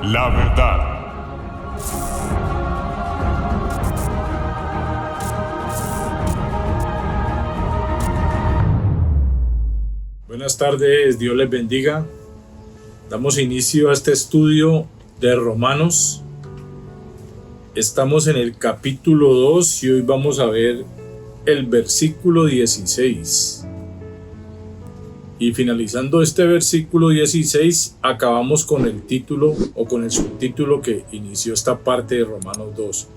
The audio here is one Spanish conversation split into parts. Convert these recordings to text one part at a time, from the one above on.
La verdad. Buenas tardes, Dios les bendiga. Damos inicio a este estudio de Romanos. Estamos en el capítulo 2 y hoy vamos a ver el versículo 16. Y finalizando este versículo 16, acabamos con el título o con el subtítulo que inició esta parte de Romanos 2.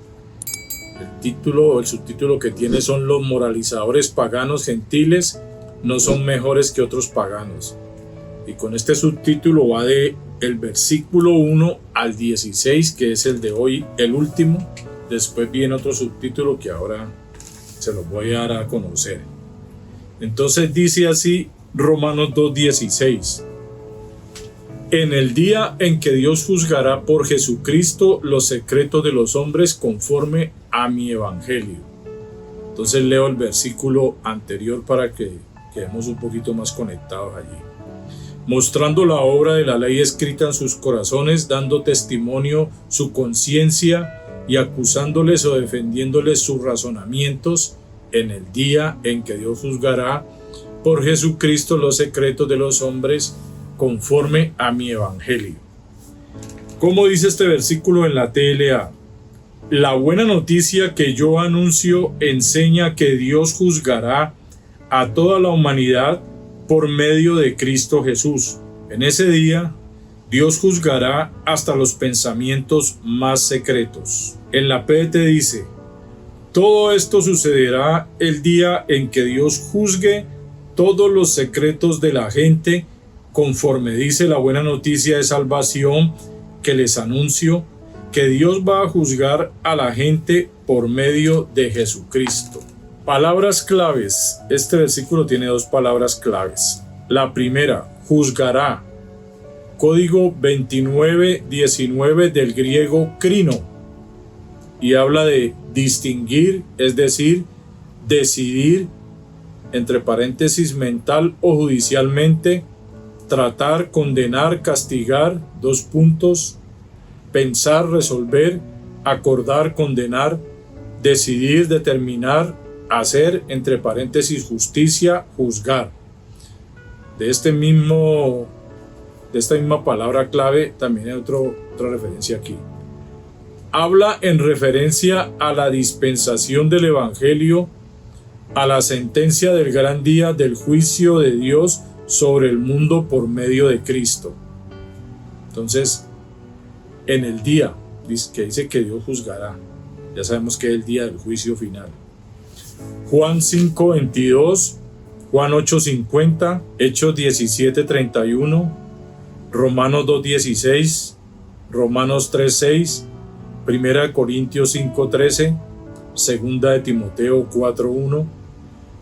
El título o el subtítulo que tiene son: los moralizadores paganos gentiles no son mejores que otros paganos. Y con este subtítulo va de el versículo 1 al 16, que es el de hoy, el último. Después viene otro subtítulo que ahora se los voy a dar a conocer. Entonces dice así Romanos 2:16: en el día en que Dios juzgará por Jesucristo los secretos de los hombres conforme a mi evangelio. Entonces leo el versículo anterior para que quedemos un poquito más conectados allí. Mostrando la obra de la ley escrita en sus corazones, dando testimonio su conciencia y acusándoles o defendiéndoles sus razonamientos en el día en que Dios juzgará por Jesucristo los secretos de los hombres conforme a mi evangelio. ¿Cómo dice este versículo en la TLA? La buena noticia que yo anuncio enseña que Dios juzgará a toda la humanidad por medio de Cristo Jesús. En ese día, Dios juzgará hasta los pensamientos más secretos. En la PDT dice: todo esto sucederá el día en que Dios juzgue todos los secretos de la gente, conforme dice la buena noticia de salvación que les anuncio, que Dios va a juzgar a la gente por medio de Jesucristo. Palabras claves. Este versículo tiene dos palabras claves. La primera, juzgará. Código 2919 del griego krino. Y habla de distinguir, es decir, decidir, entre paréntesis, mental o judicialmente, tratar, condenar, castigar, pensar, resolver, acordar, condenar, decidir, determinar, hacer, entre paréntesis, justicia, juzgar. De esta misma palabra clave también hay otra referencia aquí. Habla en referencia a la dispensación del Evangelio, a la sentencia del gran día del juicio de Dios sobre el mundo por medio de Cristo. Entonces, en el día que dice que Dios juzgará, ya sabemos que es el día del juicio final. Juan 5:22, Juan 8:50, Hechos 17:31, Romanos 2:16, Romanos 3:6, 1 Corintios 5:13, 2 de Timoteo 4:1,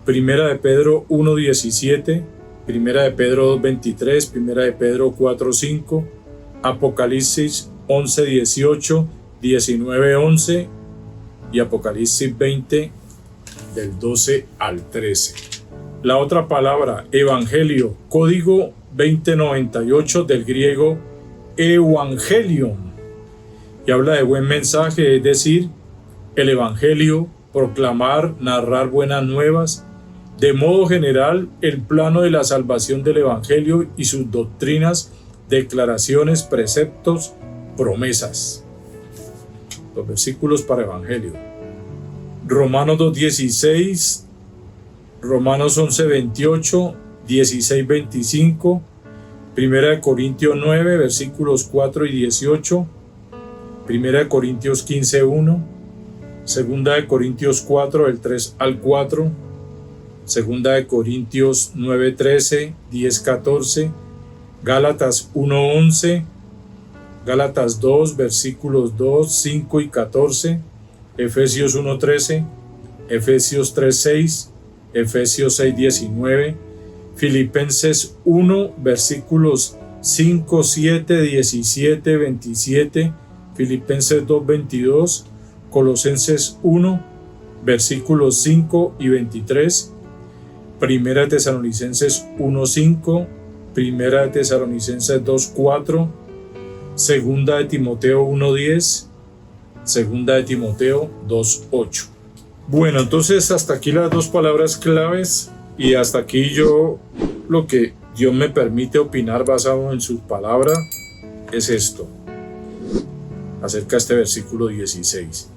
1 de Pedro 1:17, 1 de Pedro 2:23, 1 de Pedro 4:5, Apocalipsis 11:18, 19:11 y Apocalipsis 20 del 12 al 13. La otra palabra, evangelio, código 2098 del griego evangelion, y habla de buen mensaje, es decir, el evangelio, proclamar, narrar buenas nuevas. De modo general, el plano de la salvación del evangelio y sus doctrinas, declaraciones, preceptos, promesas. Los versículos para evangelio. Romanos 2:16, Romanos 11:28, 16:25, 1 Corintios 9, versículos 4 y 18, 1 Corintios 15:1, 2 Corintios 4, del 3 al 4, 2 Corintios 9:13, 10:14, Gálatas 1:11, Gálatas 2, versículos 2, 5 y 14, Efesios 1:13, Efesios 3:6, Efesios 6:19, Filipenses 1, versículos 5, 7, 17, 27, Filipenses 2:22, Colosenses 1, versículos 5 y 23, Primera de Tesalonicenses 1:5, Primera de Tesalonicenses 2:4, Segunda de Timoteo 1:10, segunda de Timoteo 2:8. Bueno, entonces hasta aquí las dos palabras claves y hasta aquí yo lo que Dios me permite opinar basado en su palabra es esto, acerca de este versículo 16.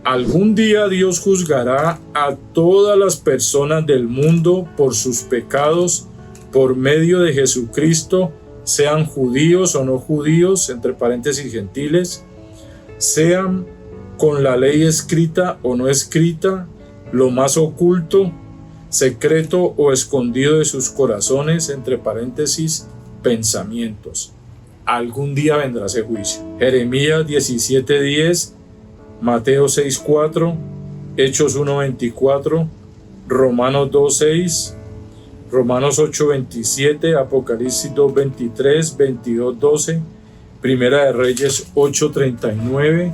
Algún día Dios juzgará a todas las personas del mundo por sus pecados por medio de Jesucristo, sean judíos o no judíos, entre paréntesis gentiles, sean con la ley escrita o no escrita, lo más oculto, secreto o escondido de sus corazones, entre paréntesis, pensamientos. Algún día vendrá ese juicio. Jeremías 17:10, Mateo 6:4, Hechos 1:24, Romanos 2:6, Romanos 8:27, Apocalipsis 2:23, 22:12, Primera de Reyes 8:39,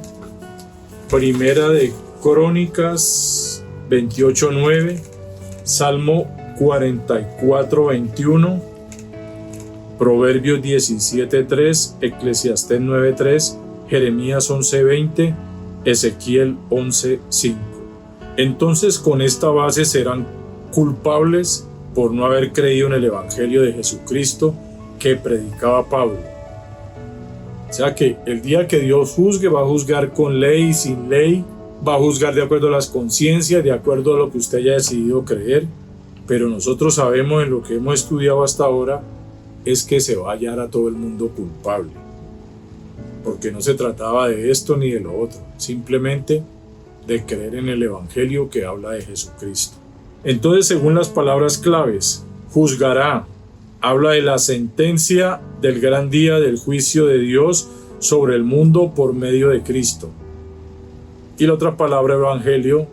Primera de Crónicas 28:9, Salmo 44:21, Proverbios 17:3, Eclesiastés 9:3, Jeremías 11:20, Ezequiel 11:5. Entonces, con esta base serán culpables por no haber creído en el Evangelio de Jesucristo que predicaba Pablo. O sea que el día que Dios juzgue, va a juzgar con ley y sin ley, va a juzgar de acuerdo a las conciencias, de acuerdo a lo que usted haya decidido creer, pero nosotros sabemos en lo que hemos estudiado hasta ahora es que se va a hallar a todo el mundo culpable, porque no se trataba de esto ni de lo otro, simplemente de creer en el Evangelio que habla de Jesucristo. Entonces, según las palabras claves, juzgará, habla de la sentencia del gran día del juicio de Dios sobre el mundo por medio de Cristo. Y la otra palabra, evangelio,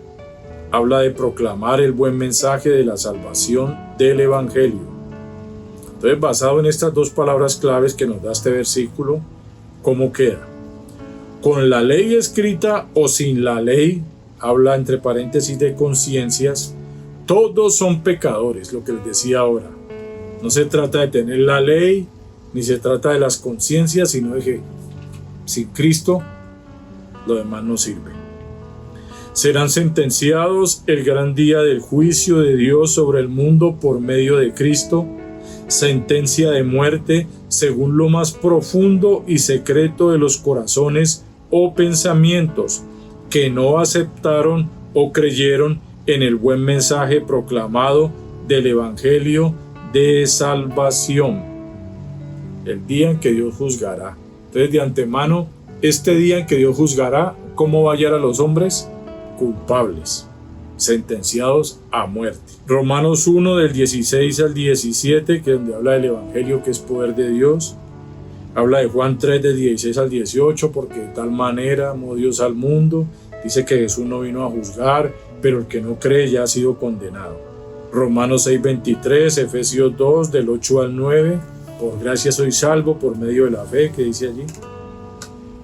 habla de proclamar el buen mensaje de la salvación del Evangelio. Entonces, basado en estas dos palabras claves que nos da este versículo, ¿cómo queda? Con la ley escrita o sin la ley, habla entre paréntesis de conciencias, todos son pecadores, lo que les decía ahora. No se trata de tener la ley, ni se trata de las conciencias, sino de que sin Cristo lo demás no sirve. Serán sentenciados el gran día del juicio de Dios sobre el mundo por medio de Cristo, sentencia de muerte según lo más profundo y secreto de los corazones o pensamientos que no aceptaron o creyeron en el buen mensaje proclamado del Evangelio de salvación. El día en que Dios juzgará. Entonces, de antemano, este día en que Dios juzgará, ¿cómo va a hallar a los hombres? Culpables, sentenciados a muerte. Romanos 1 del 16 al 17, que es donde habla del Evangelio que es poder de Dios. Habla de Juan 3 del 16 al 18, porque de tal manera amó Dios al mundo. Dice que Jesús no vino a juzgar, pero el que no cree ya ha sido condenado. Romanos 6:23, Efesios 2 del 8 al 9, por gracia soy salvo por medio de la fe, que dice allí.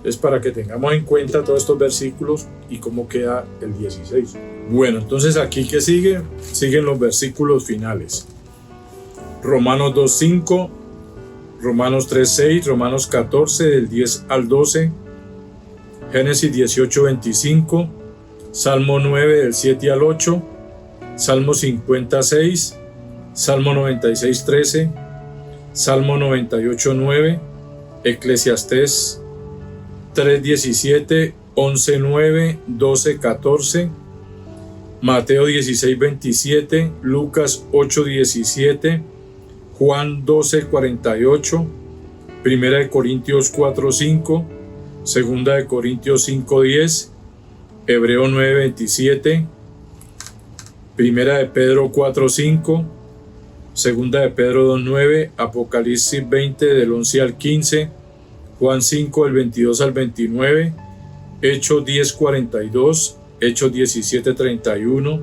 Es para que tengamos en cuenta todos estos versículos y cómo queda el 16. Bueno, entonces aquí que sigue, siguen los versículos finales. Romanos 2:5, Romanos 3:6, Romanos 14 del 10 al 12, Génesis 18:25, Salmo 9 del 7 al 8, Salmo 56, Salmo 96:13, Salmo 98:9, Eclesiastés 3:17, 11:9, 12:14, Mateo 16:27, Lucas 8:17, Juan 12:48, Primera de Corintios 4:5, Segunda de Corintios 5:10, Hebreo 9:27, Primera de Pedro 4:5, Segunda de Pedro 2:9, Apocalipsis 20 del 11 al 15, Juan 5 del 22 al 29, Hechos 10:42, Hechos 17:31,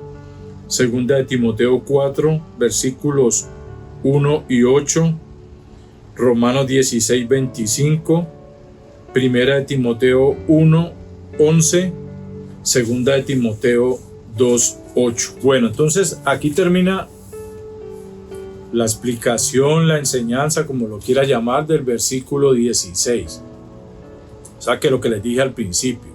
Segunda de Timoteo 4, versículos 1 y 8, Romanos 16:25, Primera de Timoteo 1:11, Segunda de Timoteo 2:8. Bueno, entonces aquí termina la explicación, la enseñanza, como lo quiera llamar, del versículo 16. sea que lo que les dije al principio.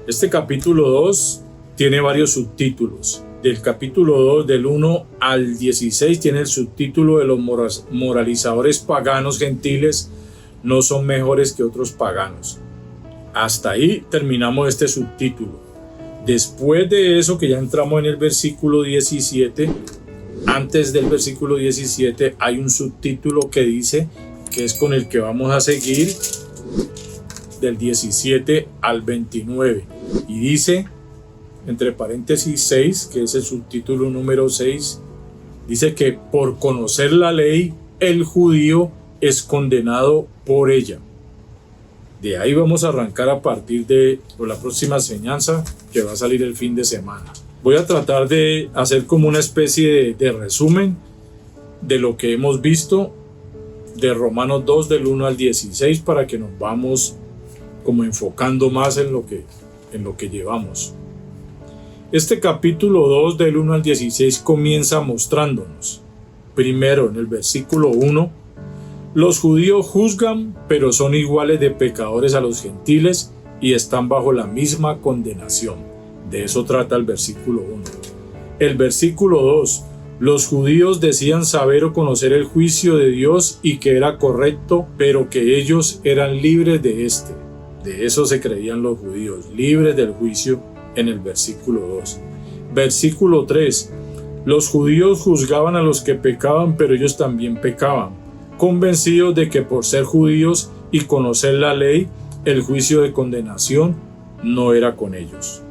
Este capítulo 2 tiene varios subtítulos. Del capítulo 2, del 1 al 16, tiene el subtítulo de los moralizadores paganos gentiles no son mejores que otros paganos. Hasta ahí terminamos este subtítulo. Después de eso, que ya entramos en el versículo 17, antes del versículo 17 hay un subtítulo que dice, que es con el que vamos a seguir, del 17 al 29, y dice, entre paréntesis 6, que es el subtítulo número 6, dice que por conocer la ley, el judío es condenado por ella. De ahí vamos a arrancar a partir de la próxima enseñanza que va a salir el fin de semana. Voy a tratar de hacer como una especie de resumen de lo que hemos visto de Romanos 2 del 1 al 16 para que nos vamos como enfocando más en lo que llevamos. Este capítulo 2 del 1 al 16 comienza mostrándonos, primero en el versículo 1, los judíos juzgan, pero son iguales de pecadores a los gentiles y están bajo la misma condenación. De eso trata el versículo 1. El versículo 2, los judíos decían saber o conocer el juicio de Dios y que era correcto, pero que ellos eran libres de este. De eso se creían los judíos, libres del juicio, en el versículo 2. Versículo 3, los judíos juzgaban a los que pecaban, pero ellos también pecaban, convencidos de que por ser judíos y conocer la ley, el juicio de condenación no era con ellos.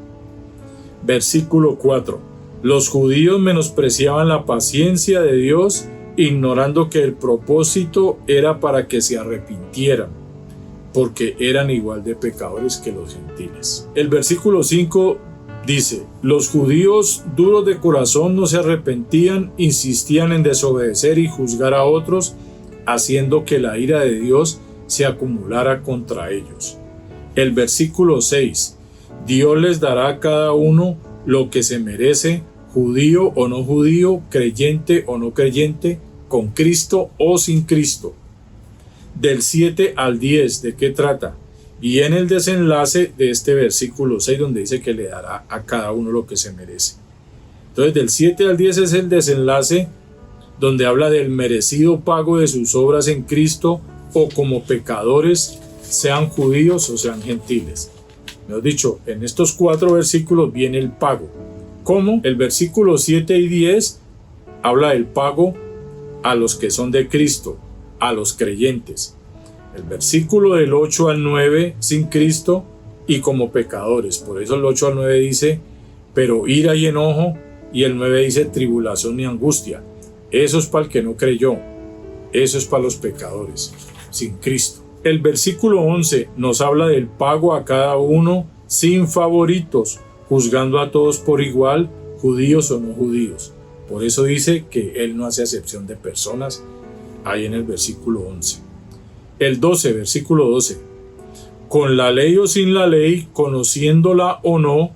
Versículo 4, los judíos menospreciaban la paciencia de Dios, ignorando que el propósito era para que se arrepintieran, porque eran igual de pecadores que los gentiles. El versículo 5 dice, los judíos duros de corazón no se arrepentían, insistían en desobedecer y juzgar a otros, haciendo que la ira de Dios se acumulara contra ellos. El versículo 6, Dios les dará a cada uno lo que se merece, judío o no judío, creyente o no creyente, con Cristo o sin Cristo. Del 7 al 10, ¿de qué trata? Y en el desenlace de este versículo 6, donde dice que le dará a cada uno lo que se merece. Entonces, del 7 al 10 es el desenlace donde habla del merecido pago de sus obras en Cristo o como pecadores, sean judíos o sean gentiles. Mejor dicho, en estos 4 versículos viene el pago. ¿Cómo? El versículo 7 y 10 habla del pago a los que son de Cristo, a los creyentes. El versículo del 8 al 9 sin Cristo y como pecadores. Por eso el 8 al 9 dice, pero ira y enojo, y el 9 dice tribulación y angustia. Eso es para el que no creyó, eso es para los pecadores, sin Cristo. El versículo 11 nos habla del pago a cada uno sin favoritos, juzgando a todos por igual, judíos o no judíos. Por eso dice que Él no hace acepción de personas, ahí en el versículo 11. El 12, versículo 12. Con la ley o sin la ley, conociéndola o no,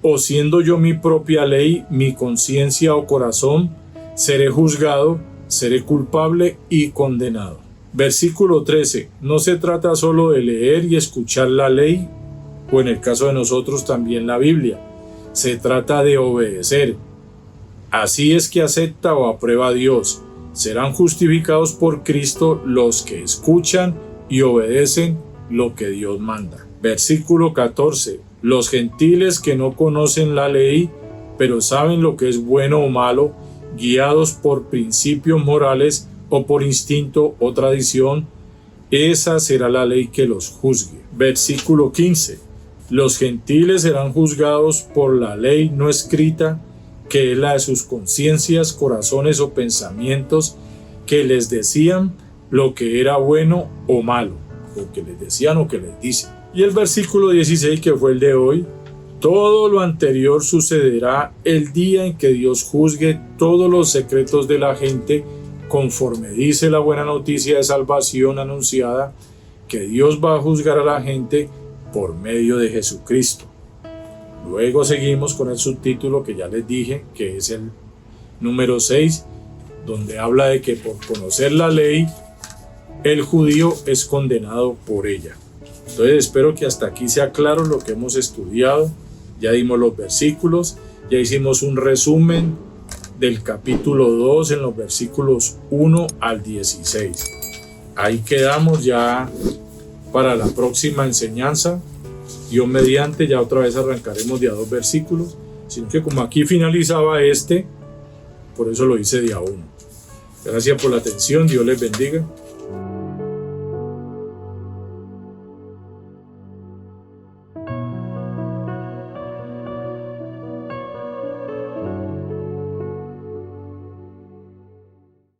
o siendo yo mi propia ley, mi conciencia o corazón, seré juzgado, seré culpable y condenado. Versículo 13. No se trata solo de leer y escuchar la ley, o en el caso de nosotros también la Biblia. Se trata de obedecer. Así es que acepta o aprueba a Dios. Serán justificados por Cristo los que escuchan y obedecen lo que Dios manda. Versículo 14. Los gentiles que no conocen la ley, pero saben lo que es bueno o malo, guiados por principios morales o por instinto o tradición, esa será la ley que los juzgue. Versículo 15. Los gentiles serán juzgados por la ley no escrita, que es la de sus conciencias, corazones o pensamientos, que les decían lo que era bueno o malo, o que les decían o que les dicen. Y el versículo 16, que fue el de hoy, todo lo anterior sucederá el día en que Dios juzgue todos los secretos de la gente, conforme dice la buena noticia de salvación anunciada, que Dios va a juzgar a la gente por medio de Jesucristo. Luego seguimos con el subtítulo que ya les dije, que es el número 6, donde habla de que por conocer la ley, el judío es condenado por ella. Entonces espero que hasta aquí sea claro lo que hemos estudiado. Ya dimos los versículos, ya hicimos un resumen del capítulo 2 en los versículos 1 al 16. Ahí quedamos ya para la próxima enseñanza. Dios mediante, ya otra vez arrancaremos de a 2 versículos, sino que como aquí finalizaba por eso lo hice de a 1. Gracias por la atención, Dios les bendiga.